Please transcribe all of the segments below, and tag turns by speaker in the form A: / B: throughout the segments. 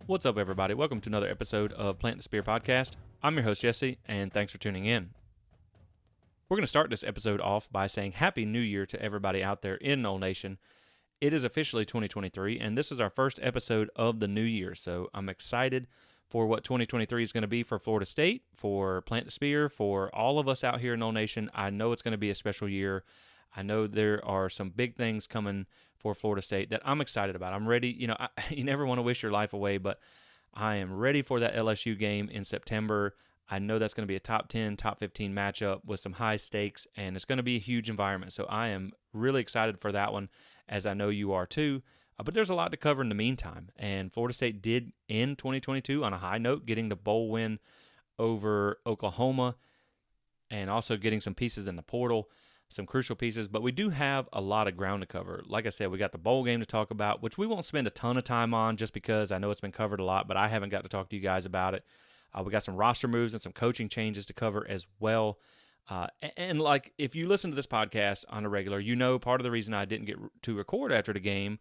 A: What's up, everybody? Welcome to another episode of Plant the Spear Podcast. I'm your host, Jesse, and thanks for tuning in. We're going to start this episode off by saying Happy New Year to everybody out there in Nole Nation. It is officially 2023, and this is our first episode of the new year, so I'm excited for what 2023 is going to be for Florida State, for Plant the Spear, for all of us out here in Nole Nation. I know it's going to be a special year. I know there are some big things coming for Florida State that I'm excited about. I'm ready. You never want to wish your life away, but I am ready for that LSU game in September. I know that's going to be a top 10, top 15 matchup with some high stakes, and it's going to be a huge environment. So I am really excited for that one, as I know you are too. But there's a lot to cover in the meantime, and Florida State did end 2022 on a high note, getting the bowl win over Oklahoma and also getting some pieces in the portal, some crucial pieces, but we do have a lot of ground to cover. Like I said, we got the bowl game to talk about, which we won't spend a ton of time on just because I know it's been covered a lot, but I haven't got to talk to you guys about it. We got some roster moves and some coaching changes to cover as well. And like, if you listen to this podcast on a regular, you know part of the reason I didn't get to record after the game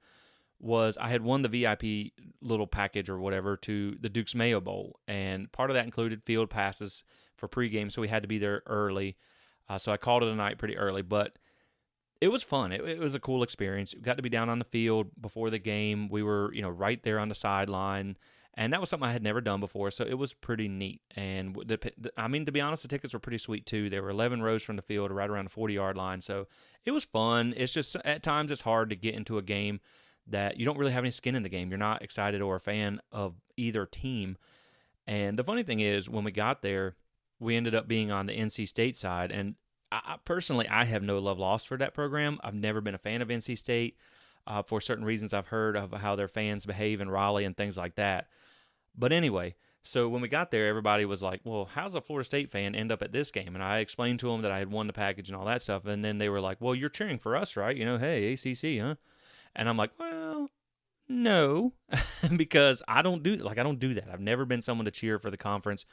A: was I had won the VIP little package or whatever to the Duke's Mayo Bowl, and part of that included field passes for pregame, so we had to be there early. So I called it a night pretty early, but it was fun. It was a cool experience. We got to be down on the field before the game. We were, right there on the sideline, and that was something I had never done before, so it was pretty neat. And to be honest, the tickets were pretty sweet too. They were 11 rows from the field, right around the 40-yard line, so it was fun. It's just at times it's hard to get into a game that you don't really have any skin in the game. You're not excited or a fan of either team. And the funny thing is, when we got there, we ended up being on the NC State side, and personally, I have no love lost for that program. I've never been a fan of NC State for certain reasons I've heard of how their fans behave in Raleigh and things like that. But anyway, so when we got there, everybody was like, well, how's a Florida State fan end up at this game? And I explained to them that I had won the package and all that stuff, and then they were like, well, you're cheering for us, right? Hey, ACC, huh? And I'm like, well, no, because I don't do that. I've never been someone to cheer for the conference.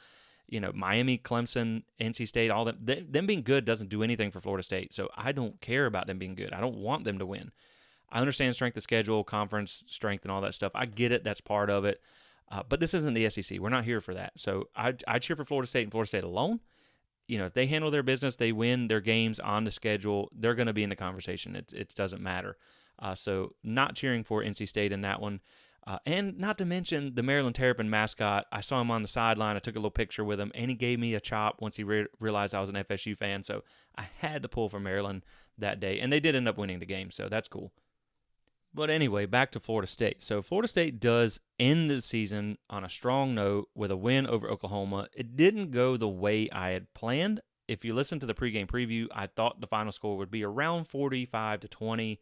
A: Miami, Clemson, NC State, all them being good doesn't do anything for Florida State. So I don't care about them being good. I don't want them to win. I understand strength of schedule, conference strength, and all that stuff. I get it. That's part of it. But this isn't the SEC. We're not here for that. So I cheer for Florida State and Florida State alone. If they handle their business, they win their games on the schedule, they're going to be in the conversation. It doesn't matter. So not cheering for NC State in that one. And not to mention the Maryland Terrapin mascot. I saw him on the sideline. I took a little picture with him, and he gave me a chop once he realized I was an FSU fan. So I had to pull for Maryland that day, and they did end up winning the game, so that's cool. But anyway, back to Florida State. So Florida State does end the season on a strong note with a win over Oklahoma. It didn't go the way I had planned. If you listen to the pregame preview, I thought the final score would be around 45-20.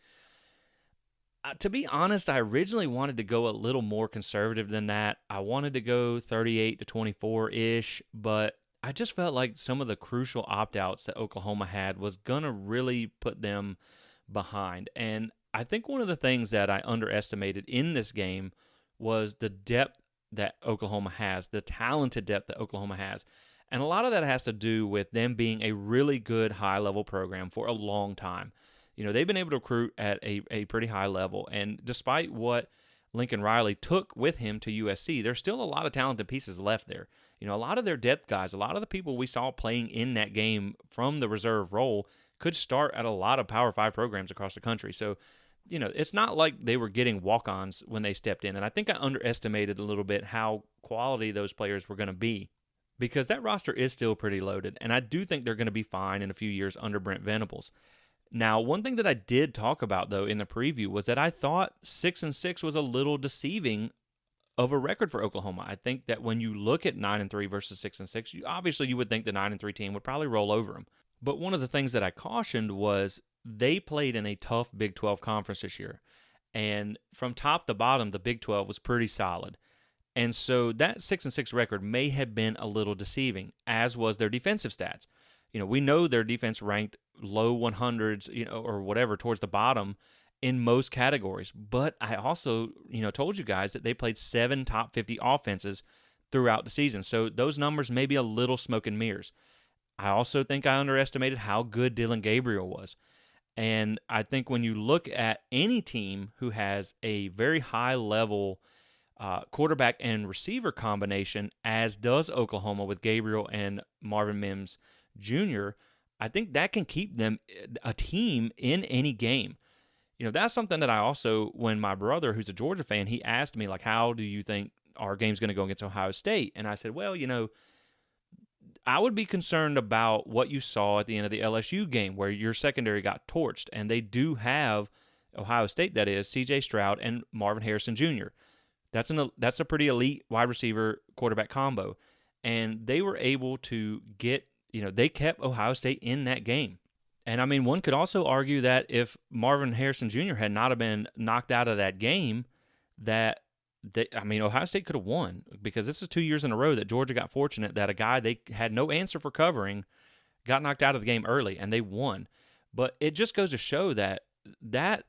A: To be honest, I originally wanted to go a little more conservative than that. I wanted to go 38-24-ish, but I just felt like some of the crucial opt-outs that Oklahoma had was going to really put them behind. And I think one of the things that I underestimated in this game was the depth that Oklahoma has, the talented depth that Oklahoma has. And a lot of that has to do with them being a really good high-level program for a long time. They've been able to recruit at a pretty high level, and despite what Lincoln Riley took with him to USC, there's still a lot of talented pieces left there. A lot of their depth guys, a lot of the people we saw playing in that game from the reserve role could start at a lot of Power 5 programs across the country. So, it's not like they were getting walk-ons when they stepped in, and I think I underestimated a little bit how quality those players were going to be, because that roster is still pretty loaded, and I do think they're going to be fine in a few years under Brent Venables. Now, one thing that I did talk about, though, in the preview was that I thought 6-6 was a little deceiving of a record for Oklahoma. I think that when you look at 9-3 versus 6-6, you would think the 9-3 team would probably roll over them. But one of the things that I cautioned was they played in a tough Big 12 conference this year. And from top to bottom, the Big 12 was pretty solid. And so that 6-6 record may have been a little deceiving, as was their defensive stats. We know their defense ranked low 100s, or whatever, towards the bottom in most categories. But I also, told you guys that they played 7 top 50 offenses throughout the season. So those numbers may be a little smoke and mirrors. I also think I underestimated how good Dylan Gabriel was. And I think when you look at any team who has a very high level quarterback and receiver combination, as does Oklahoma with Gabriel and Marvin Mims Jr., I think that can keep them a team in any game. That's something that I also, when my brother, who's a Georgia fan, he asked me, like, how do you think our game's going to go against Ohio State? And I said, well, I would be concerned about what you saw at the end of the LSU game where your secondary got torched, and they do have Ohio State, that is, C.J. Stroud and Marvin Harrison Jr. That's a pretty elite wide receiver quarterback combo, and they were able to they kept Ohio State in that game. And I mean, one could also argue that if Marvin Harrison Jr. had not have been knocked out of that game, Ohio State could have won, because this is 2 years in a row that Georgia got fortunate that a guy they had no answer for covering got knocked out of the game early, and they won. But it just goes to show that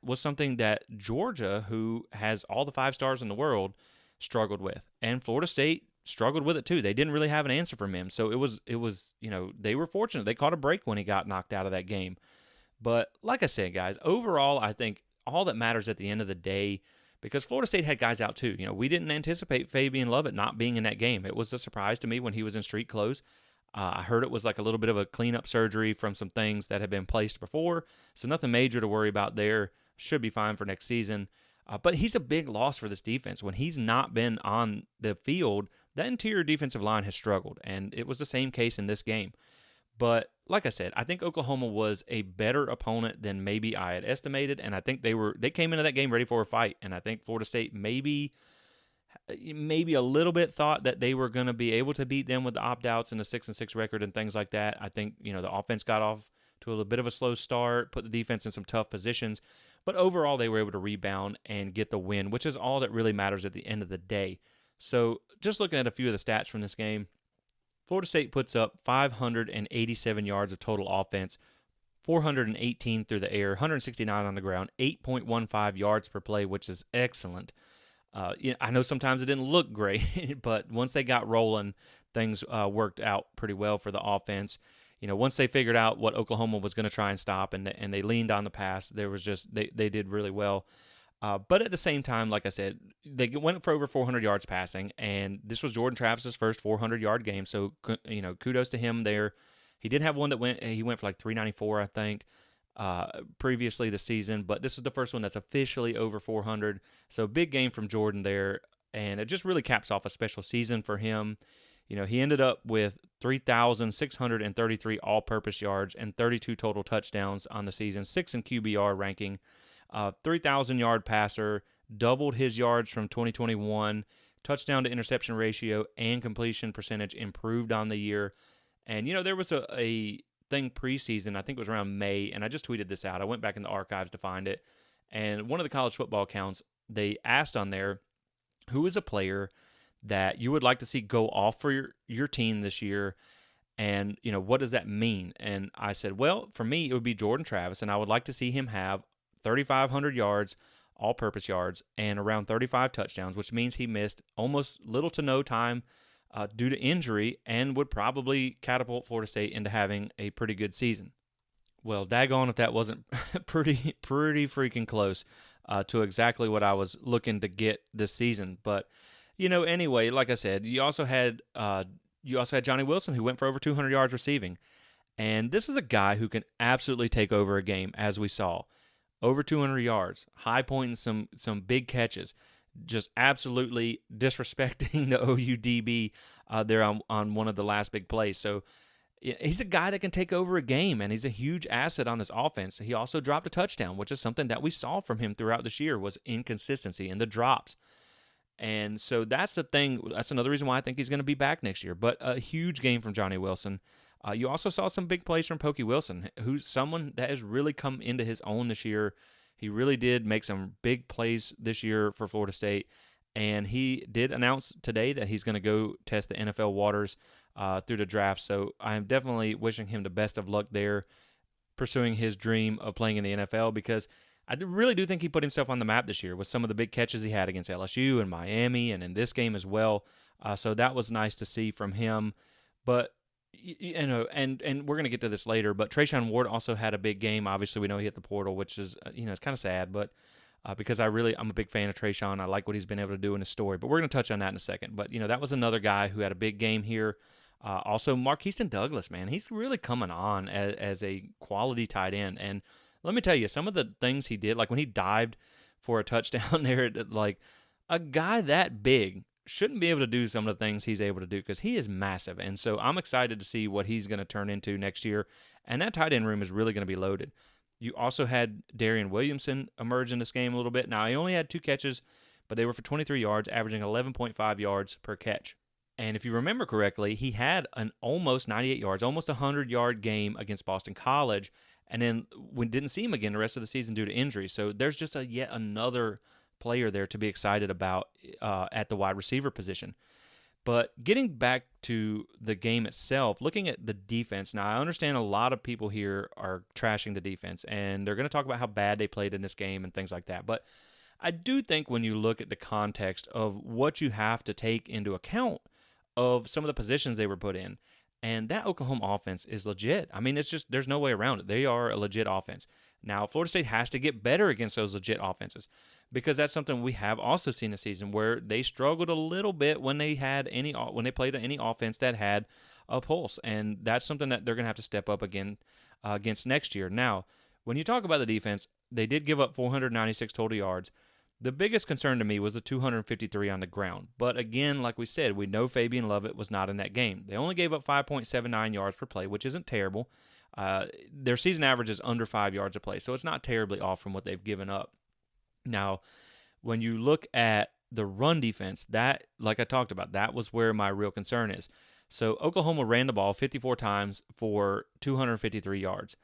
A: was something that Georgia, who has all the 5 stars in the world, struggled with. And Florida State struggled with it too. They didn't really have an answer from him. So it was they were fortunate. They caught a break when he got knocked out of that game. But like I said, guys, overall, I think all that matters at the end of the day, because Florida State had guys out too. We didn't anticipate Fabian Lovett not being in that game. It was a surprise to me when he was in street clothes. I heard it was like a little bit of a cleanup surgery from some things that had been placed before, so nothing major to worry about there. Should be fine for next season. But he's a big loss for this defense. When he's not been on the field, that interior defensive line has struggled, and it was the same case in this game. But like I said, I think Oklahoma was a better opponent than maybe I had estimated, and I think they came into that game ready for a fight. And I think Florida State maybe a little bit thought that they were going to be able to beat them with the opt-outs and the 6-6 record and things like that. I think the offense got off to a little bit of a slow start, put the defense in some tough positions, but overall they were able to rebound and get the win, which is all that really matters at the end of the day. So just looking at a few of the stats from this game, Florida State puts up 587 yards of total offense, 418 through the air, 169 on the ground, 8.15 yards per play, which is excellent. I know sometimes it didn't look great, but once they got rolling, things worked out pretty well for the offense. Once they figured out what Oklahoma was going to try and stop, and they leaned on the pass, they did really well. But at the same time, like I said, they went for over 400 yards passing, and this was Jordan Travis's first 400-yard game. So kudos to him there. He did have one that went for like 394, I think, previously this season, but this is the first one that's officially over 400. So big game from Jordan there, and it just really caps off a special season for him. He ended up with 3,633 all-purpose yards and 32 total touchdowns on the season, 6th in QBR ranking, 3,000-yard passer, doubled his yards from 2021, touchdown to interception ratio and completion percentage improved on the year. And, there was a thing preseason, I think it was around May, and I just tweeted this out. I went back in the archives to find it. And one of the college football accounts, they asked on there, who is a player that you would like to see go off for your team this year, and what does that mean? And I said, well, for me it would be Jordan Travis, and I would like to see him have 3,500 yards, all-purpose yards, and around 35 touchdowns, which means he missed almost little to no time due to injury, and would probably catapult Florida State into having a pretty good season. Well, daggone if that wasn't pretty freaking close to exactly what I was looking to get this season. But anyway, like I said, you also had Johnny Wilson, who went for over 200 yards receiving, and this is a guy who can absolutely take over a game, as we saw. Over 200 yards, high pointing some big catches, just absolutely disrespecting the OUDB there on one of the last big plays. So he's a guy that can take over a game, and he's a huge asset on this offense. He also dropped a touchdown, which is something that we saw from him throughout this year, was inconsistency in the drops. And so that's the thing. That's another reason why I think he's going to be back next year. But a huge game from Johnny Wilson. You also saw some big plays from Pokey Wilson, who's someone that has really come into his own this year. He really did make some big plays this year for Florida State. And he did announce today that he's going to go test the NFL waters through the draft. So I am definitely wishing him the best of luck there, pursuing his dream of playing in the NFL, because I really do think he put himself on the map this year with some of the big catches he had against LSU and Miami and in this game as well. So that was nice to see from him. But, and we're going to get to this later, but Trayshawn Ward also had a big game. Obviously, we know he hit the portal, which is, it's kind of sad. But because I'm a big fan of Trayshawn. I like what he's been able to do in his story, but we're going to touch on that in a second. But, that was another guy who had a big game here. Also, Marqueston Douglas, man, he's really coming on as a quality tight end. And let me tell you, some of the things he did, like when he dived for a touchdown there, like a guy that big shouldn't be able to do some of the things he's able to do because he is massive. And so I'm excited to see what he's going to turn into next year. And that tight end room is really going to be loaded. You also had Darian Williamson emerge in this game a little bit. Now, he only had 2 catches, but they were for 23 yards, averaging 11.5 yards per catch. And if you remember correctly, he had an almost 98 yards, almost 100-yard game against Boston College, and then we didn't see him again the rest of the season due to injury. So there's just yet another player there to be excited about at the wide receiver position. But getting back to the game itself, looking at the defense, now I understand a lot of people here are trashing the defense, and they're going to talk about how bad they played in this game and things like that. But I do think when you look at the context of what you have to take into account of some of the positions they were put in, and that Oklahoma offense is legit. I mean, it's just, there's no way around it. They are a legit offense. Now, Florida State has to get better against those legit offenses because that's something we have also seen this season where they struggled a little bit when they played any offense that had a pulse, and that's something that they're going to have to step up again against next year. Now, when you talk about the defense, they did give up 496 total yards. The biggest concern to me was the 253 on the ground. But again, like we said, we know Fabian Lovett was not in that game. They only gave up 5.79 yards per play, which isn't terrible. Their season average is under 5 yards a play, so it's not terribly off from what they've given up. Now, when you look at the run defense, that, like I talked about, that was where my real concern is. So Oklahoma ran the ball 54 times for 253 yards.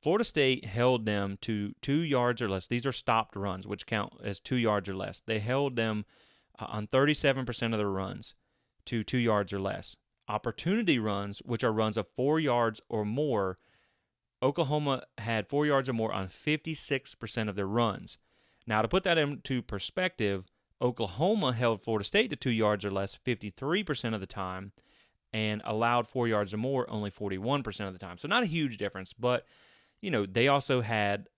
A: Florida State held them to 2 yards or less. These are stopped runs, which count as 2 yards or less. They held them on 37% of their runs to 2 yards or less. Opportunity runs, which are runs of 4 yards or more, Oklahoma had 4 yards or more on 56% of their runs. Now, to put that into perspective, Oklahoma held Florida State to 2 yards or less 53% of the time and allowed 4 yards or more only 41% of the time. So not a huge difference, but they also had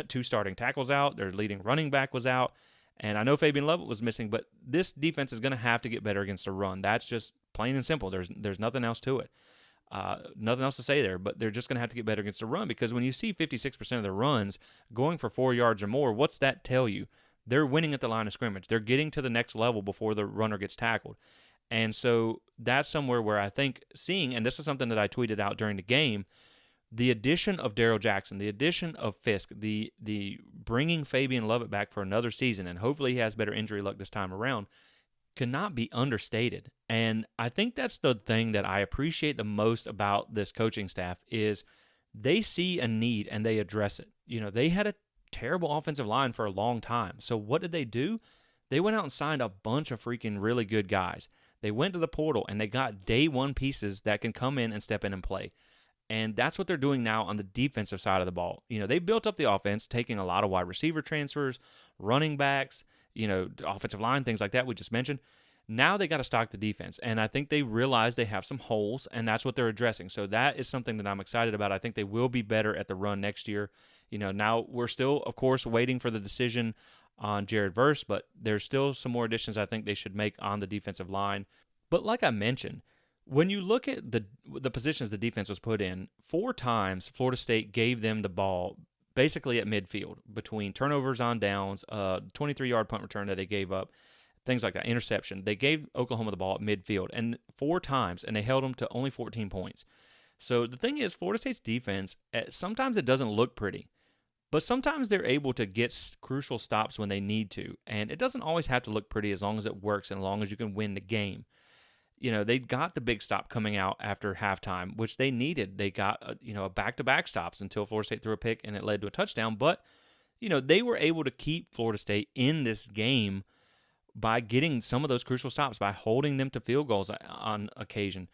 A: 2 starting tackles out. Their leading running back was out. And I know Fabian Lovett was missing, but this defense is going to have to get better against the run. That's just plain and simple. There's nothing else to it. Nothing else to say there, but they're just going to have to get better against the run because when you see 56% of their runs going for 4 yards or more, what's that tell you? They're winning at the line of scrimmage. They're getting to the next level before the runner gets tackled. And so that's somewhere where I think seeing, and this is something that I tweeted out during the game, the addition of Darrell Jackson, the addition of Fisk, the bringing Fabian Lovett back for another season, and hopefully he has better injury luck this time around, cannot be understated. And I think that's the thing that I appreciate the most about this coaching staff is they see a need and they address it. They had a terrible offensive line for a long time. So what did they do? They went out and signed a bunch of freaking really good guys. They went to the portal and they got day one pieces that can come in and step in and play. And that's what they're doing now on the defensive side of the ball. They built up the offense, taking a lot of wide receiver transfers, running backs, offensive line, things like that we just mentioned. Now they got to stock the defense. And I think they realize they have some holes, and that's what they're addressing. So that is something that I'm excited about. I think they will be better at the run next year. Now we're still, of course, waiting for the decision on Jared Verse, but there's still some more additions I think they should make on the defensive line. But like I mentioned, when you look at the positions the defense was put in, 4 times Florida State gave them the ball basically at midfield between turnovers on downs, 23-yard punt return that they gave up, things like that, interception. They gave Oklahoma the ball at midfield, and 4 times, and they held them to only 14 points. So the thing is, Florida State's defense, sometimes it doesn't look pretty, but sometimes they're able to get crucial stops when they need to, and it doesn't always have to look pretty as long as it works and as long as you can win the game. They got the big stop coming out after halftime, which they needed. They got, a back-to-back stops until Florida State threw a pick and it led to a touchdown. But, they were able to keep Florida State in this game by getting some of those crucial stops, by holding them to field goals on occasion.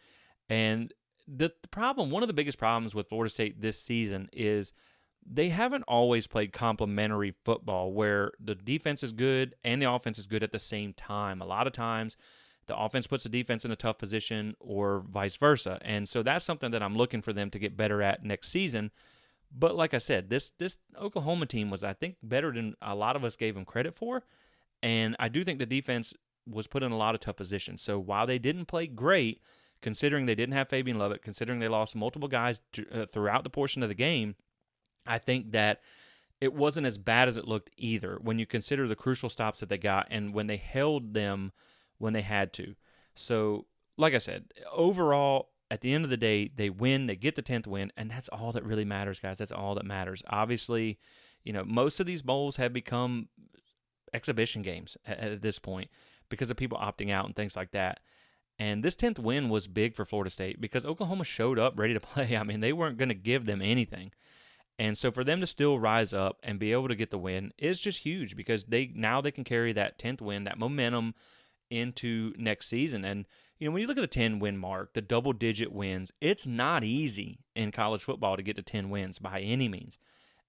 A: And the problem, one of the biggest problems with Florida State this season is they haven't always played complementary football where the defense is good and the offense is good at the same time. A lot of times, the offense puts the defense in a tough position or vice versa. And so that's something that I'm looking for them to get better at next season But like I said, this Oklahoma team was, I think, better than a lot of us gave them credit for. And I do think the defense was put in a lot of tough positions. So while they didn't play great, considering they didn't have Fabian Lovett, considering they lost multiple guys throughout the portion of the game, I think that it wasn't as bad as it looked either when you consider the crucial stops that they got and when they held them when they had to. So, like I said, overall, at the end of the day, they win, they get the 10th win, and that's all that really matters, guys. That's all that matters. Obviously, most of these bowls have become exhibition games at this point because of people opting out and things like that. And this 10th win was big for Florida State because Oklahoma showed up ready to play. I mean, they weren't going to give them anything. And so for them to still rise up and be able to get the win is just huge because they can carry that 10th win, that momentum into next season. And when you look at the 10-win mark, the double-digit wins, it's not easy in college football to get to 10 wins by any means.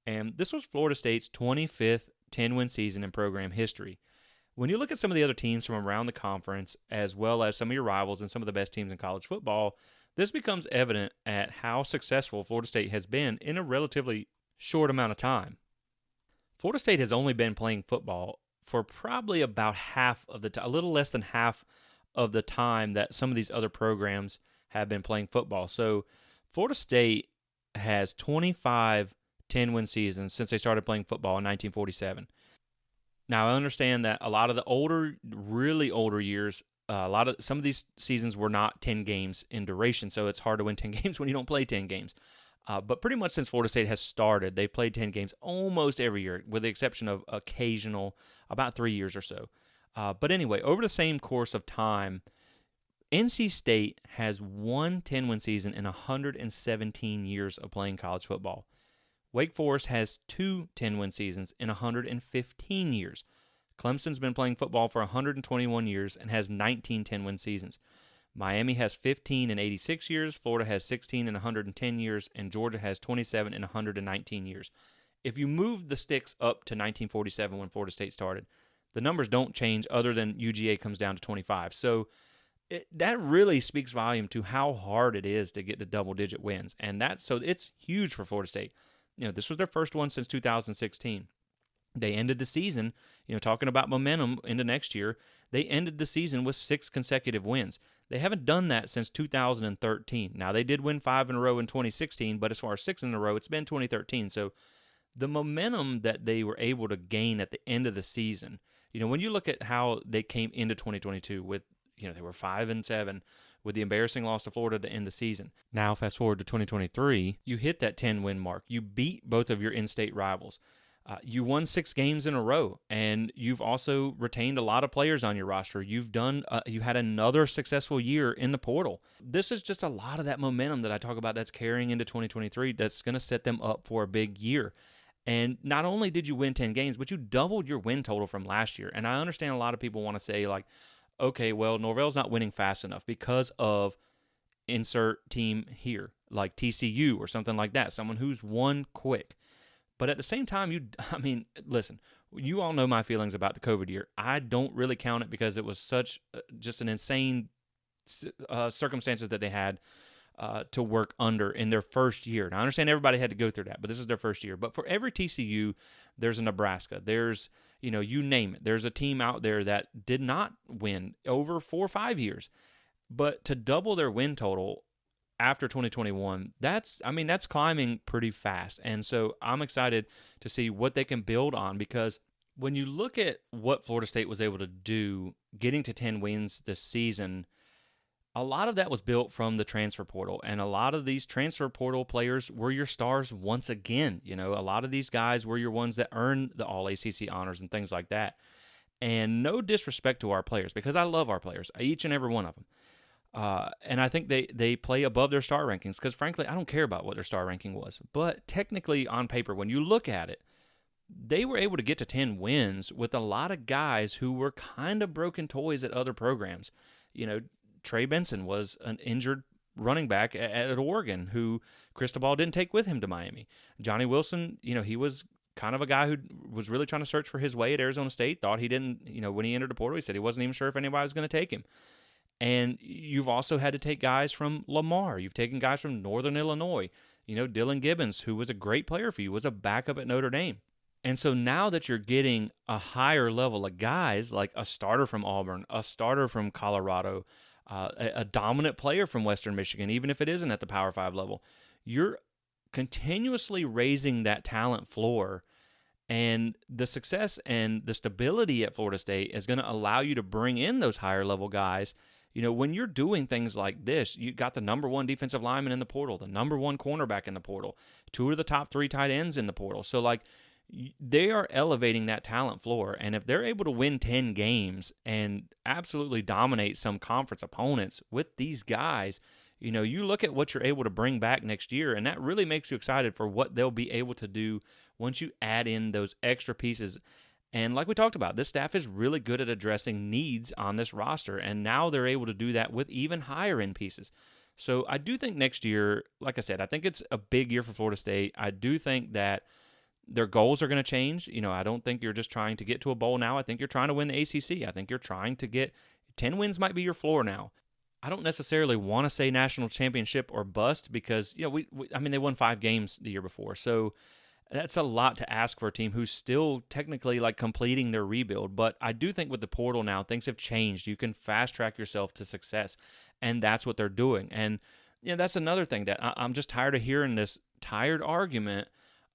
A: And this was Florida State's 25th 10-win season in program history. When you look at some of the other teams from around the conference, as well as some of your rivals and some of the best teams in college football, this becomes evident at how successful Florida State has been in a relatively short amount of time. Florida State has only been playing football for probably about half of the time, a little less than half of the time that some of these other programs have been playing football. So Florida State has 25 10-win seasons since they started playing football in 1947. Now, I understand that a lot of the older, really older years, some of these seasons were not 10 games in duration, so it's hard to win 10 games when you don't play 10 games. But pretty much since Florida State has started, they've played 10 games almost every year, with the exception of occasional, about 3 years or so. But anyway, over the same course of time, NC State has one 10-win season in 117 years of playing college football. Wake Forest has two 10-win seasons in 115 years. Clemson's been playing football for 121 years and has 19 10-win seasons. Miami has 15 in 86 years, Florida has 16 in 110 years, and Georgia has 27 in 119 years. If you move the sticks up to 1947 when Florida State started, the numbers don't change other than UGA comes down to 25. So that really speaks volume to how hard it is to get to double-digit wins. And so it's huge for Florida State. This was their first one since 2016. They ended the season, talking about momentum into next year, they ended the season with 6 consecutive wins. They haven't done that since 2013. Now, they did win 5 in a row in 2016, but as far as 6 in a row, it's been 2013. So the momentum that they were able to gain at the end of the season, when you look at how they came into 2022 with, they were 5-7, with the embarrassing loss to Florida to end the season. Now, fast forward to 2023, you hit that 10-win mark. You beat both of your in-state rivals. You won 6 games in a row, and you've also retained a lot of players on your roster. You had another successful year in the portal. This is just a lot of that momentum that I talk about that's carrying into 2023 that's going to set them up for a big year. And not only did you win 10 games, but you doubled your win total from last year. And I understand a lot of people want to say, like, okay, well, Norvell's not winning fast enough because of insert team here, like TCU or something like that, someone who's won quick. But at the same time, listen, you all know my feelings about the COVID year. I don't really count it because it was such just an insane circumstances that they had to work under in their first year. Now, I understand everybody had to go through that, but this is their first year. But for every TCU, there's a Nebraska. There's, you name it. There's a team out there that did not win over 4 or 5 years. But to double their win total after 2021, that's climbing pretty fast. And so I'm excited to see what they can build on, because when you look at what Florida State was able to do, getting to 10 wins this season, a lot of that was built from the transfer portal, and a lot of these transfer portal players were your stars once again. A lot of these guys were your ones that earned the All-ACC honors and things like that. And no disrespect to our players, because I love our players, each and every one of them. And I think they play above their star rankings because, frankly, I don't care about what their star ranking was. But technically, on paper, when you look at it, they were able to get to 10 wins with a lot of guys who were kind of broken toys at other programs. Trey Benson was an injured running back at Oregon who Cristobal didn't take with him to Miami. Johnny Wilson, he was kind of a guy who was really trying to search for his way at Arizona State, thought he didn't, when he entered the portal, he said he wasn't even sure if anybody was going to take him. And you've also had to take guys from Lamar. You've taken guys from Northern Illinois. Dylan Gibbons, who was a great player for you, was a backup at Notre Dame. And so now that you're getting a higher level of guys, like a starter from Auburn, a starter from Colorado, a dominant player from Western Michigan, even if it isn't at the Power 5 level, you're continuously raising that talent floor. And the success and the stability at Florida State is going to allow you to bring in those higher level guys. When you're doing things like this, you got the number one defensive lineman in the portal, the number one cornerback in the portal, 2 of the top 3 tight ends in the portal. So, they are elevating that talent floor. And if they're able to win 10 games and absolutely dominate some conference opponents with these guys, you look at what you're able to bring back next year, and that really makes you excited for what they'll be able to do once you add in those extra pieces. And like we talked about, this staff is really good at addressing needs on this roster, and now they're able to do that with even higher end pieces. So I do think next year, like I said, I think it's a big year for Florida State. I do think that their goals are going to change. I don't think you're just trying to get to a bowl now. I think you're trying to win the ACC. I think you're trying to get 10 wins might be your floor now. I don't necessarily want to say national championship or bust because, they won 5 games the year before. So that's a lot to ask for a team who's still technically completing their rebuild. But I do think with the portal now, things have changed. You can fast track yourself to success, and that's what they're doing. And that's another thing that I'm just tired of hearing this tired argument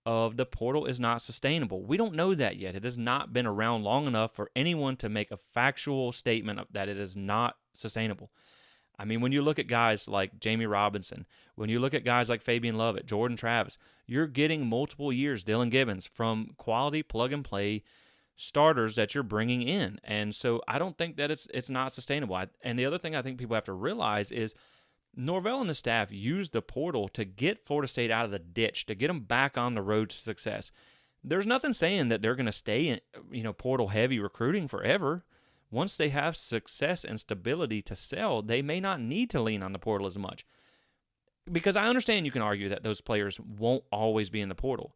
A: of the portal is not sustainable. We don't know that yet. It has not been around long enough for anyone to make a factual statement that it is not sustainable. When you look at guys like Jamie Robinson, when you look at guys like Fabian Lovett, Jordan Travis, you're getting multiple years, Dylan Gibbons, from quality plug-and-play starters that you're bringing in. And so I don't think that it's not sustainable. And the other thing I think people have to realize is Norvell and the staff used the portal to get Florida State out of the ditch, to get them back on the road to success. There's nothing saying that they're going to stay in, portal-heavy recruiting forever. Once they have success and stability to sell, they may not need to lean on the portal as much. Because I understand you can argue that those players won't always be in the portal,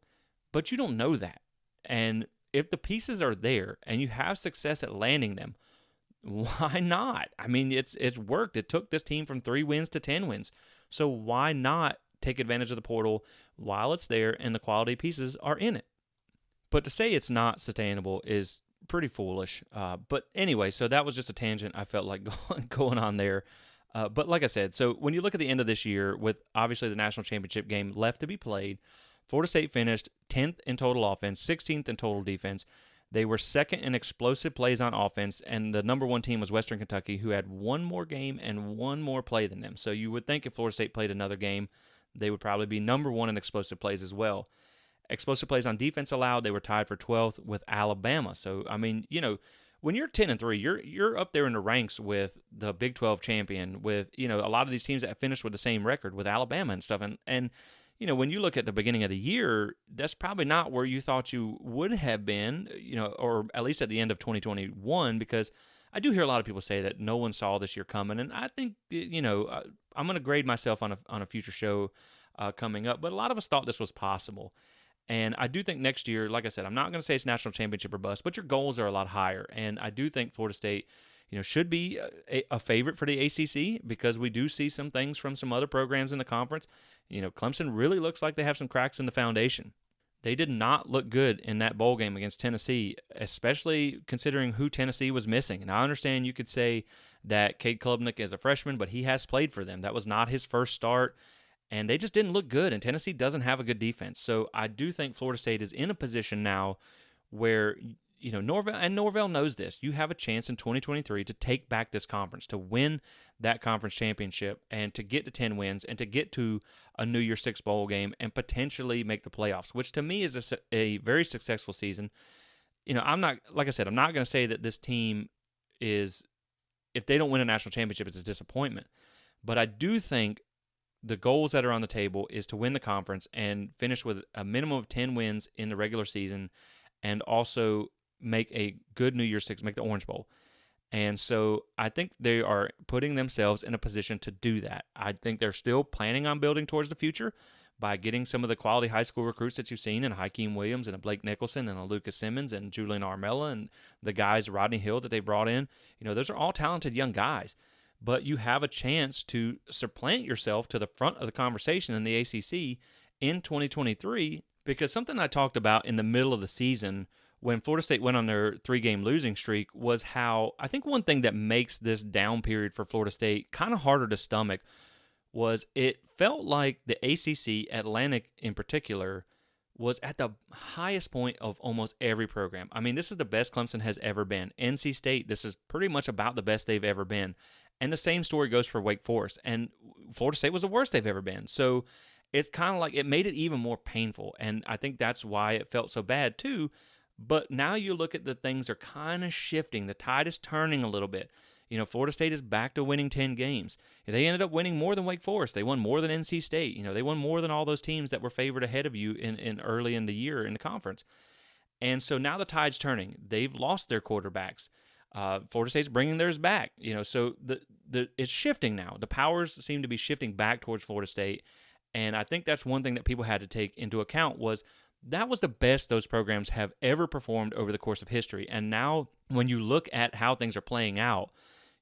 A: but you don't know that. And if the pieces are there and you have success at landing them, why not? It's worked. It took this team from 3 wins to 10 wins. So why not take advantage of the portal while it's there and the quality pieces are in it? But to say it's not sustainable is pretty foolish. But anyway, so that was just a tangent I felt like going on there. But like I said, so when you look at the end of this year with obviously the national championship game left to be played, Florida State finished 10th in total offense, 16th in total defense. They were second in explosive plays on offense, and the number 1 team was Western Kentucky, who had 1 more game and 1 more play than them. So you would think if Florida State played another game, they would probably be number 1 in explosive plays as well. Explosive plays on defense allowed, they were tied for 12th with Alabama. So, when you're 10-3, you're up there in the ranks with the Big 12 champion, with, a lot of these teams that finished with the same record with Alabama and stuff. And when you look at the beginning of the year, that's probably not where you thought you would have been, or at least at the end of 2021, because I do hear a lot of people say that no one saw this year coming. And I think, I'm going to grade myself on a future show coming up, but a lot of us thought this was possible. And I do think next year, like I said, I'm not going to say it's national championship or bust, but your goals are a lot higher. And I do think Florida State, should be a favorite for the ACC because we do see some things from some other programs in the conference. Clemson really looks like they have some cracks in the foundation. They did not look good in that bowl game against Tennessee, especially considering who Tennessee was missing. And I understand you could say that Cade Klubnik is a freshman, but he has played for them. That was not his first start. And they just didn't look good, and Tennessee doesn't have a good defense. So I do think Florida State is in a position now where, Norvell knows this. You have a chance in 2023 to take back this conference, to win that conference championship, and to get to 10 wins, and to get to a New Year's Six bowl game, and potentially make the playoffs, which to me is a very successful season. I'm not going to say that this team is, if they don't win a national championship, it's a disappointment. But I do think the goals that are on the table is to win the conference and finish with a minimum of 10 wins in the regular season, and also make a good New Year's Six, make the Orange Bowl. And so I think they are putting themselves in a position to do that. I think they're still planning on building towards the future by getting some of the quality high school recruits that you've seen in Hakeem Williams and a Blake Nicholson and a Lucas Simmons and Julian Armella and the guys, Rodney Hill, that they brought in. Those are all talented young guys. but you have a chance to supplant yourself to the front of the conversation in the ACC in 2023, because something I talked about in the middle of the season when Florida State went on their 3-game losing streak was how I think one thing that makes this down period for Florida State kind of harder to stomach was it felt like the ACC, Atlantic in particular, was at the highest point of almost every program. I mean, this is the best Clemson has ever been. NC State, this is pretty much about the best they've ever been. And the same story goes for Wake Forest. And Florida State was the worst they've ever been. So it's kind of like it made it even more painful. And I think that's why it felt so bad too. But now you look at the things are kind of shifting. The tide is turning a little bit. Florida State is back to winning 10 games. They ended up winning more than Wake Forest. They won more than NC State. They won more than all those teams that were favored ahead of you in early in the year in the conference. And so now the tide's turning. They've lost their quarterbacks. Florida State's bringing theirs back. So it's shifting now. The powers seem to be shifting back towards Florida State. And I think that's one thing that people had to take into account was that was the best those programs have ever performed over the course of history. And now when you look at how things are playing out,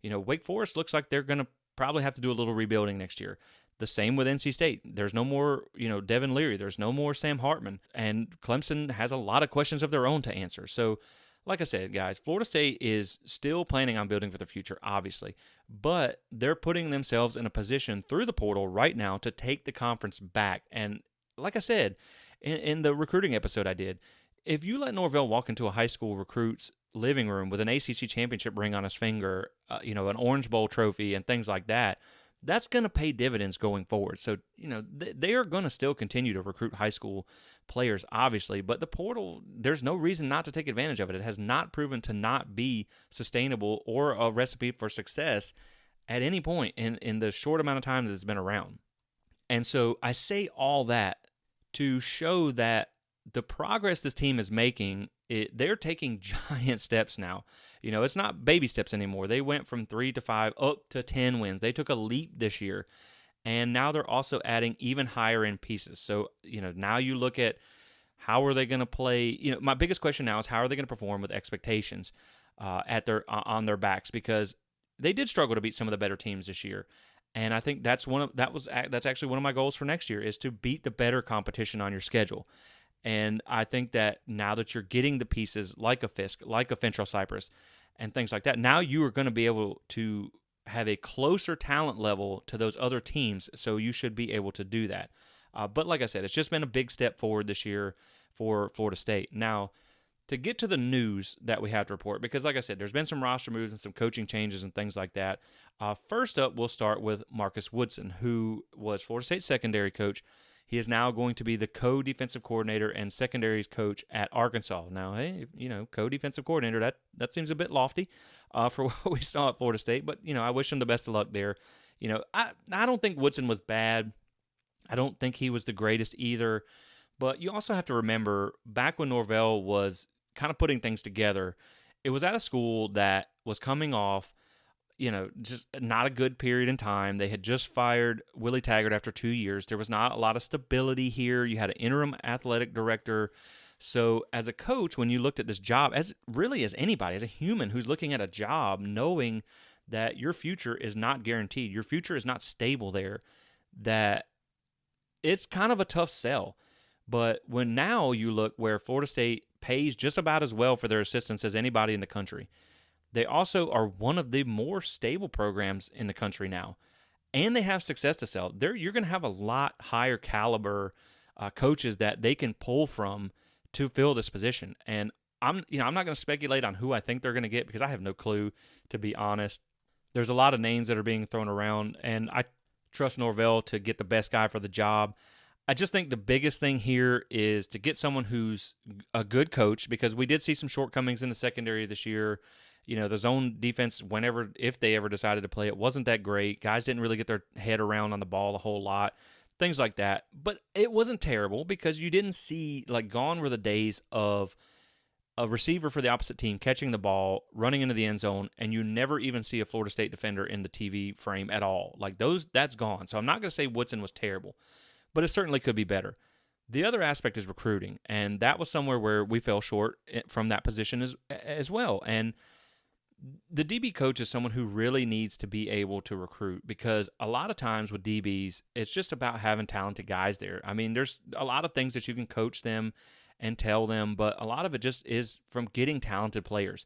A: Wake Forest looks like they're going to probably have to do a little rebuilding next year. The same with NC State. There's no more, Devin Leary. There's no more Sam Hartman. And Clemson has a lot of questions of their own to answer. So, like I said, guys, Florida State is still planning on building for the future, obviously. But they're putting themselves in a position through the portal right now to take the conference back. And like I said, in the recruiting episode I did, if you let Norvell walk into a high school recruit's living room with an ACC championship ring on his finger, an Orange Bowl trophy and things like that, that's going to pay dividends going forward. So, they are going to still continue to recruit high school players, obviously, but the portal, there's no reason not to take advantage of it. It has not proven to not be sustainable or a recipe for success at any point in the short amount of time that it's been around. And so I say all that to show that the progress this team is making, they're taking giant steps now. It's not baby steps anymore. They went from 3 to 5 up to 10 wins. They took a leap this year, and now they're also adding even higher end pieces. So, now you look at how are they going to play. My biggest question now is how are they going to perform with expectations on their backs, because they did struggle to beat some of the better teams this year. And I think that's actually one of my goals for next year is to beat the better competition on your schedule. And I think that now that you're getting the pieces like a Fisk, like a Fentrell Cypress, and things like that, now you are going to be able to have a closer talent level to those other teams, so you should be able to do that. But like I said, it's just been a big step forward this year for Florida State. Now, to get to the news that we have to report, because like I said, there's been some roster moves and some coaching changes and things like that. First up, we'll start with Marcus Woodson, who was Florida State's secondary coach. He is now going to be the co-defensive coordinator and secondary coach at Arkansas. Now, hey, co-defensive coordinator, that seems a bit lofty for what we saw at Florida State. But, I wish him the best of luck there. I don't think Woodson was bad. I don't think he was the greatest either. But you also have to remember, back when Norvell was kind of putting things together, it was at a school that was coming off just not a good period in time. They had just fired Willie Taggart after 2 years. There was not a lot of stability here. You had an interim athletic director. So as a coach, when you looked at this job, as anybody, as a human who's looking at a job, knowing that your future is not guaranteed, your future is not stable there, that it's kind of a tough sell. But when now you look where Florida State pays just about as well for their assistants as anybody in the country, they also are one of the more stable programs in the country now, and they have success to sell. You're going to have a lot higher caliber coaches that they can pull from to fill this position. And I'm not going to speculate on who I think they're going to get because I have no clue, to be honest. There's a lot of names that are being thrown around, and I trust Norvell to get the best guy for the job. I just think the biggest thing here is to get someone who's a good coach, because we did see some shortcomings in the secondary this year. The zone defense, if they ever decided to play it, wasn't that great. Guys didn't really get their head around on the ball a whole lot, things like that. But it wasn't terrible because you didn't see, gone were the days of a receiver for the opposite team catching the ball, running into the end zone, and you never even see a Florida State defender in the TV frame at all. That's gone. So I'm not going to say Woodson was terrible, but it certainly could be better. The other aspect is recruiting, and that was somewhere where we fell short from that position as well. And the DB coach is someone who really needs to be able to recruit, because a lot of times with DBs, it's just about having talented guys there. I mean, there's a lot of things that you can coach them and tell them, but a lot of it just is from getting talented players.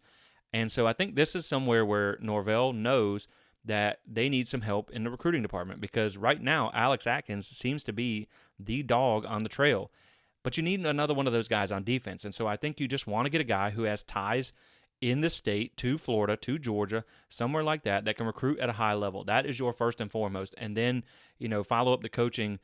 A: And so I think this is somewhere where Norvell knows that they need some help in the recruiting department, because right now Alex Atkins seems to be the dog on the trail. But you need another one of those guys on defense. And so I think you just want to get a guy who has ties in the state to Florida, to Georgia, somewhere like that, that can recruit at a high level. That is your first and foremost. And then, follow up the coaching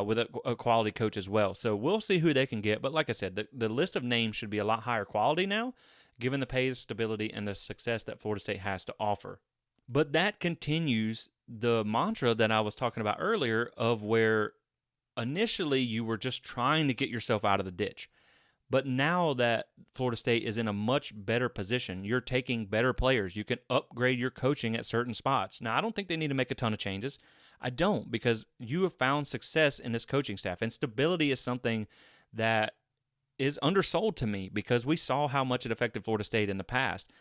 A: with a quality coach as well. So we'll see who they can get. But like I said, the list of names should be a lot higher quality now, given the pay, the stability, and the success that Florida State has to offer. But that continues the mantra that I was talking about earlier, of where initially you were just trying to get yourself out of the ditch. But now that Florida State is in a much better position, you're taking better players. You can upgrade your coaching at certain spots. Now, I don't think they need to make a ton of changes. I don't, because you have found success in this coaching staff. And stability is something that is undersold to me, because we saw how much it affected Florida State in the past.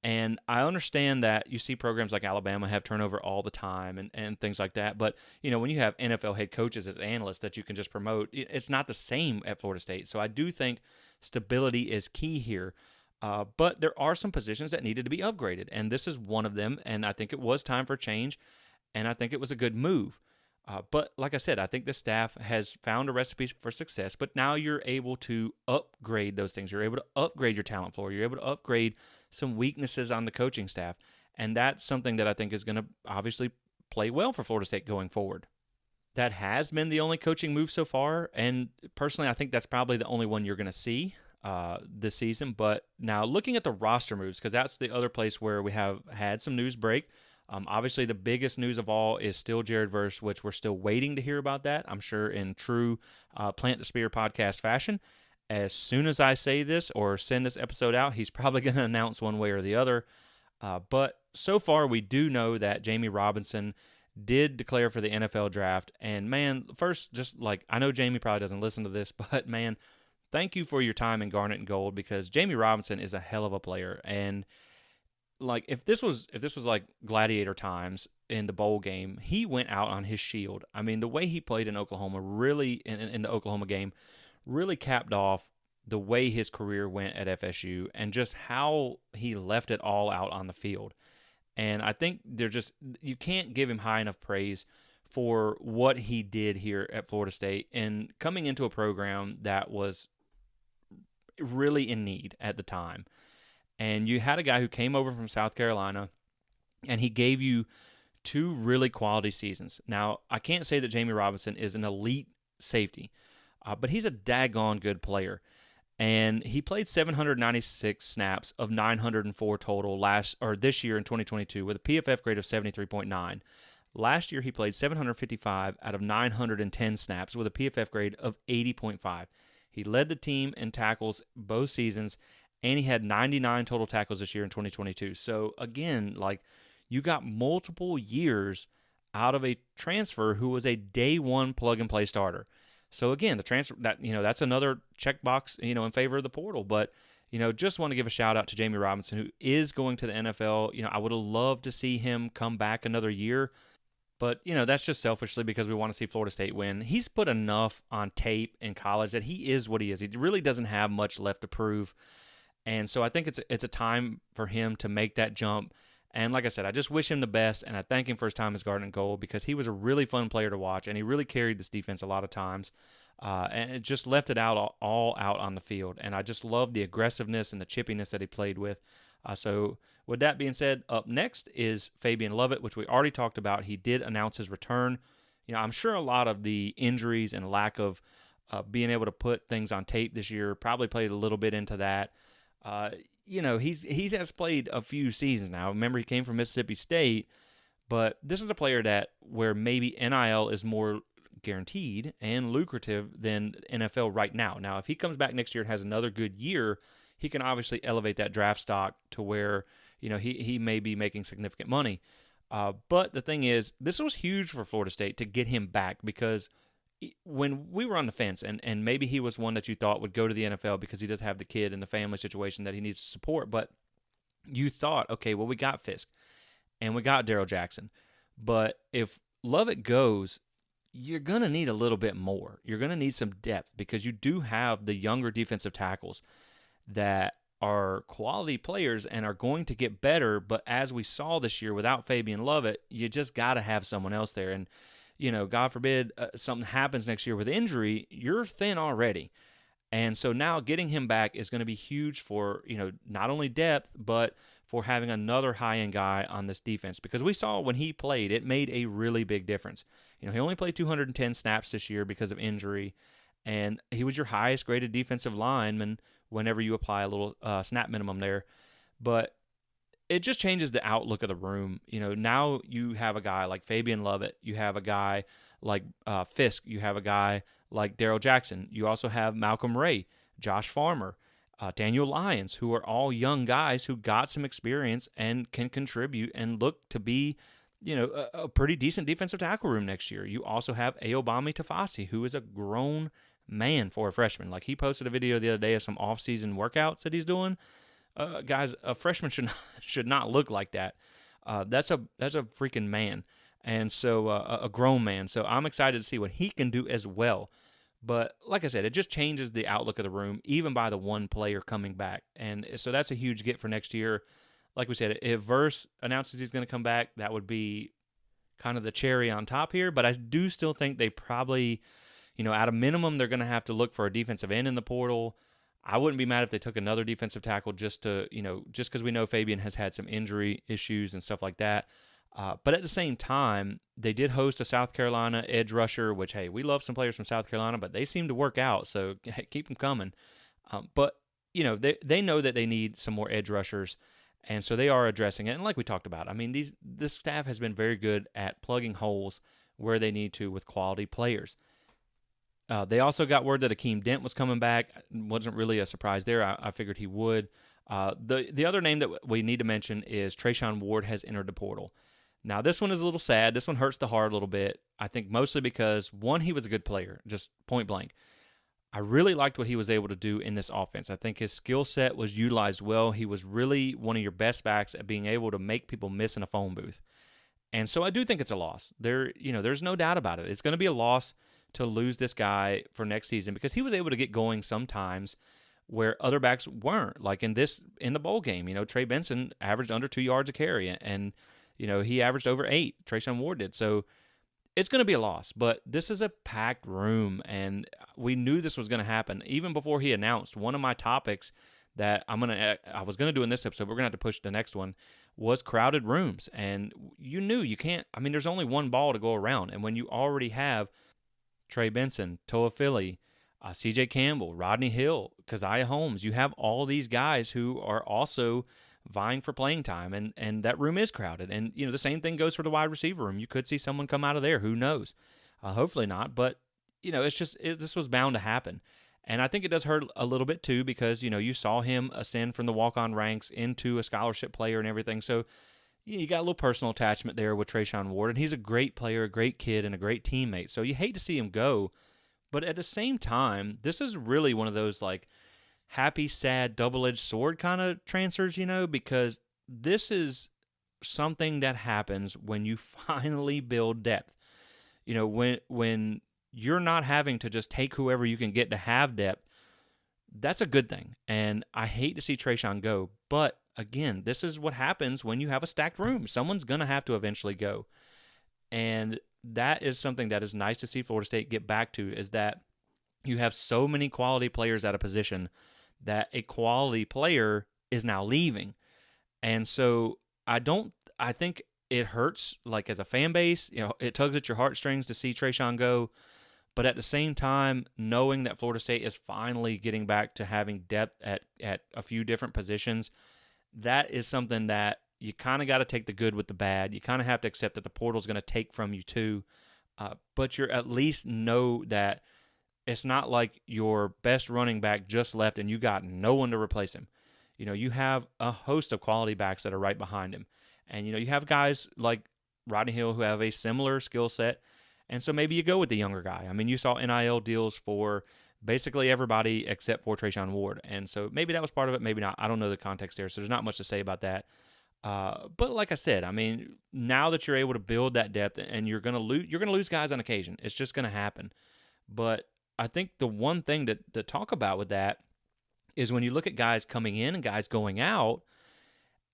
A: And I understand that you see programs like Alabama have turnover all the time and things like that. But, when you have NFL head coaches as analysts that you can just promote, it's not the same at Florida State. So I do think stability is key here. But there are some positions that needed to be upgraded, and this is one of them. And I think it was time for change, and I think it was a good move. But like I said, I think the staff has found a recipe for success, but now you're able to upgrade those things. You're able to upgrade your talent floor. You're able to upgrade some weaknesses on the coaching staff. And that's something that I think is going to obviously play well for Florida State going forward. That has been the only coaching move so far. And personally, I think that's probably the only one you're going to see this season. But now looking at the roster moves, because that's the other place where we have had some news break. Obviously, the biggest news of all is still Jared Verse, which we're still waiting to hear about that. I'm sure in true Plant the Spear podcast fashion. As soon as I say this or send this episode out, he's probably going to announce one way or the other. But so far, we do know that Jamie Robinson did declare for the NFL draft. And man, first, just like, I know Jamie probably doesn't listen to this, but man, thank you for your time in Garnet and Gold, because Jamie Robinson is a hell of a player. And like, if this was like gladiator times in the bowl game, he went out on his shield. I mean, the way he played in Oklahoma, really in the Oklahoma game, really capped off the way his career went at FSU, and just how he left it all out on the field. And I think you can't give him high enough praise for what he did here at Florida State, and coming into a program that was really in need at the time. And you had a guy who came over from South Carolina, and he gave you 2 really quality seasons. Now, I can't say that Jamie Robinson is an elite safety, but he's a daggone good player. And he played 796 snaps of 904 total this year in 2022 with a PFF grade of 73.9. Last year, he played 755 out of 910 snaps with a PFF grade of 80.5. He led the team in tackles both seasons, and he had 99 total tackles this year in 2022. So again, like, you got multiple years out of a transfer who was a day one plug and play starter. So again, the transfer that's another checkbox, in favor of the portal. But, just want to give a shout out to Jamie Robinson, who is going to the NFL. I would have loved to see him come back another year. But, that's just selfishly because we want to see Florida State win. He's put enough on tape in college that he is what he is. He really doesn't have much left to prove. And so I think it's a time for him to make that jump. And like I said, I just wish him the best, and I thank him for his time as Garden and Gold, because he was a really fun player to watch, and he really carried this defense a lot of times, and it just left it all out on the field. And I just love the aggressiveness and the chippiness that he played with. So with that being said, up next is Fabian Lovett, which we already talked about. He did announce his return. I'm sure a lot of the injuries and lack of being able to put things on tape this year probably played a little bit into that. He has played a few seasons now. Remember, he came from Mississippi State, but this is a player where maybe NIL is more guaranteed and lucrative than NFL right now. Now, if he comes back next year and has another good year, he can obviously elevate that draft stock to where, he may be making significant money. But the thing is, this was huge for Florida State to get him back, because when we were on the fence, and maybe he was one that you thought would go to the NFL because he does have the kid and the family situation that he needs to support, but you thought, okay, well, we got Fisk and we got Daryl Jackson. But if Lovett goes, you're going to need a little bit more. You're going to need some depth because you do have the younger defensive tackles that are quality players and are going to get better. But as we saw this year without Fabian Lovett, you just got to have someone else there. And, God forbid something happens next year with injury, you're thin already. And so now getting him back is going to be huge for, not only depth, but for having another high-end guy on this defense. Because we saw when he played, it made a really big difference. He only played 210 snaps this year because of injury, and he was your highest graded defensive lineman whenever you apply a little snap minimum there. But it just changes the outlook of the room. Now you have a guy like Fabian Lovett. You have a guy like Fisk. You have a guy like Daryl Jackson. You also have Malcolm Ray, Josh Farmer, Daniel Lyons, who are all young guys who got some experience and can contribute and look to be, a pretty decent defensive tackle room next year. You also have Ayobami Tafasi, who is a grown man for a freshman. Like, he posted a video the other day of some off-season workouts that he's doing. Guys, a freshman should not look like that. That's a freaking man, and so a grown man. So I'm excited to see what he can do as well. But like I said, it just changes the outlook of the room, even by the one player coming back. And so that's a huge get for next year. Like we said, if Verse announces he's going to come back, that would be kind of the cherry on top here. But I do still think they probably, at a minimum, they're going to have to look for a defensive end in the portal. I wouldn't be mad if they took another defensive tackle just because we know Fabian has had some injury issues and stuff like that. But at the same time, they did host a South Carolina edge rusher, which, hey, we love some players from South Carolina, but they seem to work out, so hey, keep them coming. But they know that they need some more edge rushers, and so they are addressing it. And like we talked about, I mean, this staff has been very good at plugging holes where they need to with quality players. They also got word that Akeem Dent was coming back. Wasn't really a surprise there. I figured he would. The other name that we need to mention is Trayshawn Ward has entered the portal. Now, this one is a little sad. This one hurts the heart a little bit. I think mostly because, one, he was a good player, just point blank. I really liked what he was able to do in this offense. I think his skill set was utilized well. He was really one of your best backs at being able to make people miss in a phone booth. And so I do think it's a loss. There's no doubt about it. It's going to be a loss to lose this guy for next season because he was able to get going sometimes where other backs weren't. Like in the bowl game, Trey Benson averaged under 2 yards a carry, and he averaged over 8. Trayshawn Ward did. So it's going to be a loss, but this is a packed room, and we knew this was going to happen even before he announced. One of my topics that I was going to do in this episode, we're going to have to push the next one, was crowded rooms. And you knew you can't. I mean, there's only one ball to go around, and when you already have Trey Benson, Toa Philly, C.J. Campbell, Rodney Hill, Keziah Holmes, you have all these guys who are also vying for playing time, and that room is crowded. And the same thing goes for the wide receiver room. You could see someone come out of there. Who knows? Hopefully not. But it's just this was bound to happen. And I think it does hurt a little bit too because you saw him ascend from the walk-on ranks into a scholarship player and everything. So you got a little personal attachment there with Trayshawn Ward, and he's a great player, a great kid, and a great teammate. So you hate to see him go, but at the same time, this is really one of those like happy, sad, double-edged sword kind of transfers, because this is something that happens when you finally build depth. When you're not having to just take whoever you can get to have depth, that's a good thing. And I hate to see Trayshawn go, but again, this is what happens when you have a stacked room. Someone's going to have to eventually go. And that is something that is nice to see Florida State get back to, is that you have so many quality players at a position that a quality player is now leaving. And so I think it hurts, like as a fan base, it tugs at your heartstrings to see Trayshawn go. But at the same time, knowing that Florida State is finally getting back to having depth at a few different positions, that is something that you kind of got to take the good with the bad. You kind of have to accept that the portal is going to take from you too. But you're at least know that it's not like your best running back just left and you got no one to replace him. You have a host of quality backs that are right behind him. And, you have guys like Rodney Hill who have a similar skill set. And so maybe you go with the younger guy. I mean, you saw NIL deals for basically everybody except for Trayshawn Ward. And so maybe that was part of it, maybe not. I don't know the context there, so there's not much to say about that. But like I said, I mean, now that you're able to build that depth, and you're gonna lose guys on occasion. It's just gonna happen. But I think the one thing to talk about with that is when you look at guys coming in and guys going out,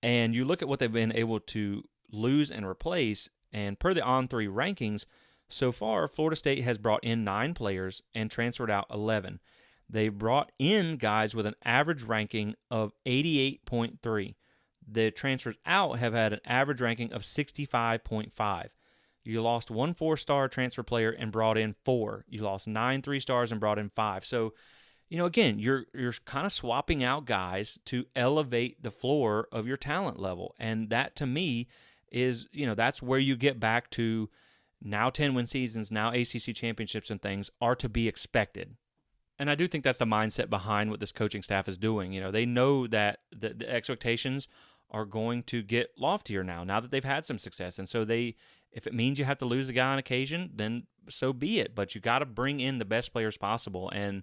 A: and you look at what they've been able to lose and replace, and per the On3 rankings, so far, Florida State has brought in 9 players and transferred out 11. They brought in guys with an average ranking of 88.3. The transfers out have had an average ranking of 65.5. You lost 1 4-star transfer player and brought in 4. You lost 9 3-stars and brought in 5. So, again, you're kind of swapping out guys to elevate the floor of your talent level. And that, to me, is, that's where you get back to now 10-win seasons, now ACC championships and things are to be expected. And I do think that's the mindset behind what this coaching staff is doing. They know that the expectations are going to get loftier now that they've had some success. And so if it means you have to lose a guy on occasion, then so be it. But you got to bring in the best players possible. And,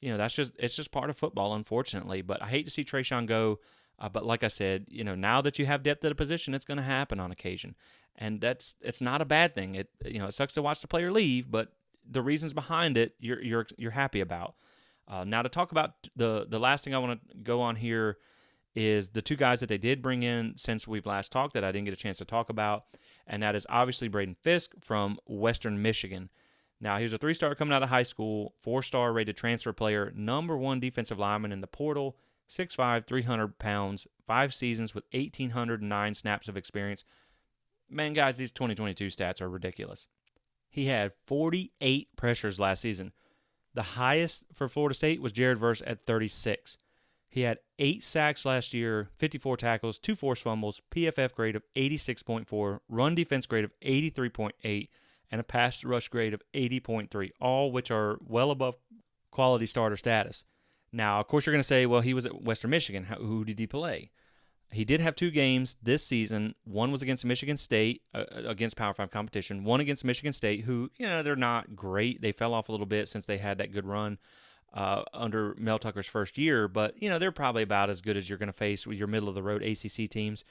A: it's just part of football, unfortunately. But I hate to see Trayshawn go. But like I said, now that you have depth at a position, it's going to happen on occasion. And it's not a bad thing. It sucks to watch the player leave, but the reasons behind it, you're happy about. Now to talk about the last thing I want to go on here is the 2 guys that they did bring in since we've last talked that I didn't get a chance to talk about, and that is obviously Braden Fisk from Western Michigan. Now, he was a 3-star coming out of high school, 4-star rated transfer player, number 1 defensive lineman in the portal, 6'5", 300 pounds, 5 seasons with 1,809 snaps of experience. Man, guys, these 2022 stats are ridiculous. He had 48 pressures last season. The highest for Florida State was Jared Verse at 36. He had 8 sacks last year, 54 tackles, 2 forced fumbles, PFF grade of 86.4, run defense grade of 83.8, and a pass rush grade of 80.3, all which are well above quality starter status. Now, of course, you're going to say, well, he was at Western Michigan. Who did he play? He did have 2 games this season. One was against Michigan State, against Power 5 competition. One against Michigan State, who, they're not great. They fell off a little bit since they had that good run under Mel Tucker's first year. But, they're probably about as good as you're going to face with your middle-of-the-road ACC teams.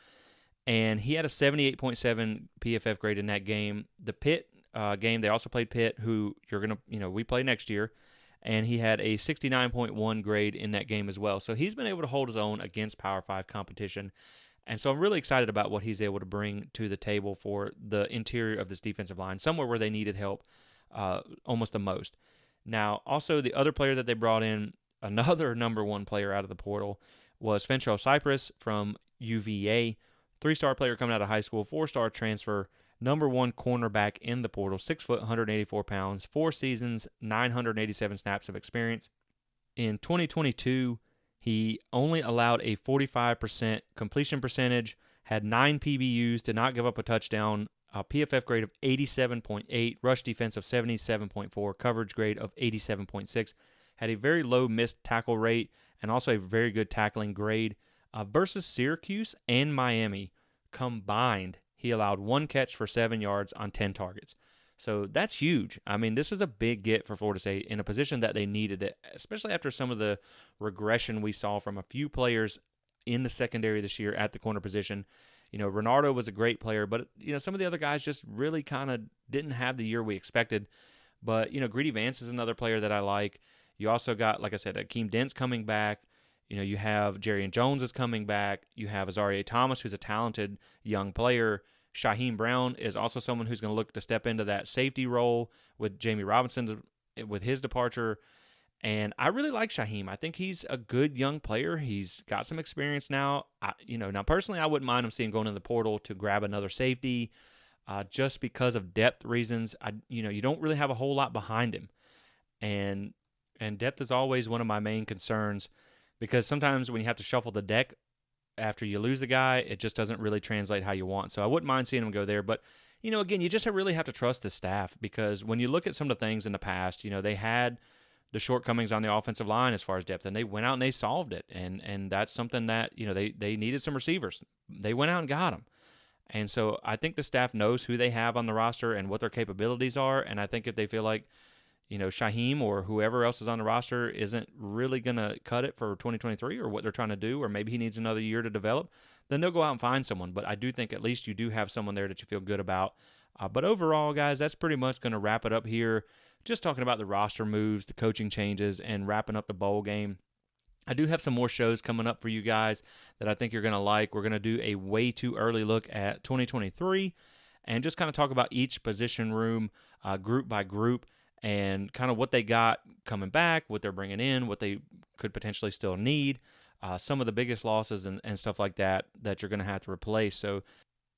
A: And he had a 78.7 PFF grade in that game. The Pitt game, they also played Pitt, who you're going to, we play next year. And he had a 69.1 grade in that game as well. So he's been able to hold his own against Power 5 competition. And so I'm really excited about what he's able to bring to the table for the interior of this defensive line, somewhere where they needed help almost the most. Now, also the other player that they brought in, another number 1 player out of the portal, was Fentrell Cypress from UVA. 3-star player coming out of high school, 4-star transfer, number 1 cornerback in the portal, 6 foot, 184 pounds, 4 seasons, 987 snaps of experience. In 2022, he only allowed a 45% completion percentage, had 9 PBUs, did not give up a touchdown, a PFF grade of 87.8, rush defense of 77.4, coverage grade of 87.6, had a very low missed tackle rate, and also a very good tackling grade. Versus Syracuse and Miami combined, he allowed 1 catch for 7 yards on 10 targets. So that's huge. I mean, this is a big get for Florida State in a position that they needed it, especially after some of the regression we saw from a few players in the secondary this year at the corner position. Renardo was a great player, but, some of the other guys just really kind of didn't have the year we expected. But, Greedy Vance is another player that I like. You also got, like I said, Akeem Dent's coming back. You have Jarian Jones is coming back. You have Azaria Thomas, who's a talented young player. Shaheem Brown is also someone who's going to look to step into that safety role with Jamie Robinson with his departure. And I really like Shaheem. I think he's a good young player. He's got some experience now. Now personally, I wouldn't mind him seeing going in the portal to grab another safety, just because of depth reasons. You don't really have a whole lot behind him, and depth is always one of my main concerns. Because sometimes when you have to shuffle the deck after you lose a guy, it just doesn't really translate how you want. So I wouldn't mind seeing him go there. But, again, you just really have to trust the staff. Because when you look at some of the things in the past, they had the shortcomings on the offensive line as far as depth. And they went out and they solved it. And that's something that, they needed some receivers. They went out and got them. And so I think the staff knows who they have on the roster and what their capabilities are. And I think if they feel like, Shaheem or whoever else is on the roster isn't really going to cut it for 2023 or what they're trying to do, or maybe he needs another year to develop, then they'll go out and find someone. But I do think at least you do have someone there that you feel good about. But overall, guys, that's pretty much going to wrap it up here. Just talking about the roster moves, the coaching changes, and wrapping up the bowl game. I do have some more shows coming up for you guys that I think you're going to like. We're going to do a way too early look at 2023 and just kind of talk about each position room group by group and kind of what they got coming back, what they're bringing in, what they could potentially still need, some of the biggest losses and stuff like that you're going to have to replace. So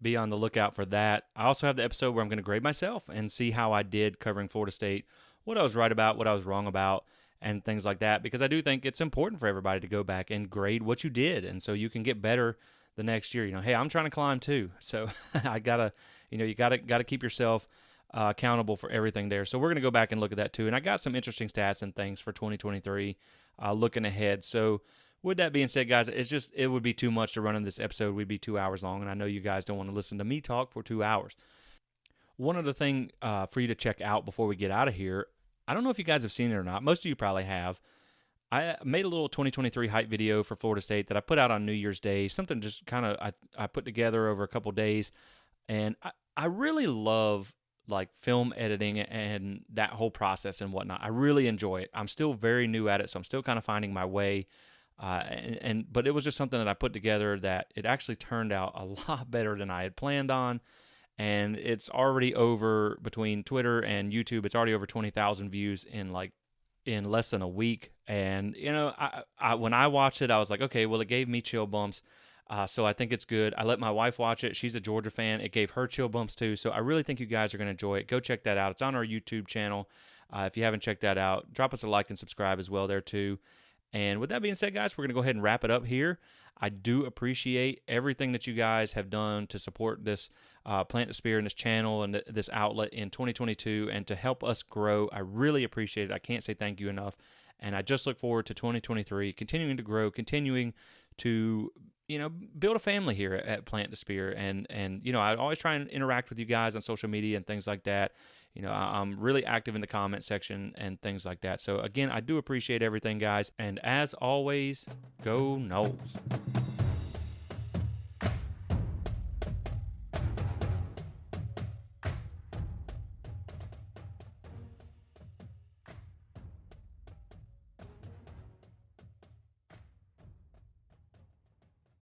A: be on the lookout for that. I also have the episode where I'm going to grade myself and see how I did covering Florida State, what I was right about, what I was wrong about, and things like that, because I do think it's important for everybody to go back and grade what you did, and so you can get better the next year. Hey, I'm trying to climb too, so I gotta, you gotta keep yourself accountable for everything there. So we're gonna go back and look at that too, and I got some interesting stats and things for 2023, looking ahead. So with that being said, guys, it would be too much to run in this episode. We'd be 2 hours long, and I know you guys don't want to listen to me talk for 2 hours. One other thing for you to check out before we get out of here. I don't know if you guys have seen it or not. Most of you probably have. I made a little 2023 hype video for Florida State that I put out on New Year's Day, something just kind of I put together over a couple days. And I really love like film editing and that whole process and whatnot. I really enjoy it. I'm still very new at it, so I'm still kind of finding my way. But it was just something that I put together that it actually turned out a lot better than I had planned on. And it's already over, between Twitter and YouTube, it's already over 20,000 views in less than a week. And, I when I watched it, I was like, okay, well, it gave me chill bumps. So I think it's good. I let my wife watch it. She's a Georgia fan. It gave her chill bumps too. So I really think you guys are going to enjoy it. Go check that out. It's on our YouTube channel. If you haven't checked that out, drop us a like and subscribe as well there too. And with that being said, guys, we're going to go ahead and wrap it up here. I do appreciate everything that you guys have done to support this Plant the Spear and this channel and this outlet in 2022 and to help us grow. I really appreciate it. I can't say thank you enough. And I just look forward to 2023, continuing to grow, continuing to build a family here at Plant the Spear. And I always try and interact with you guys on social media and things like that. I'm really active in the comment section and things like that. So, again, I do appreciate everything, guys. And as always, go Noles.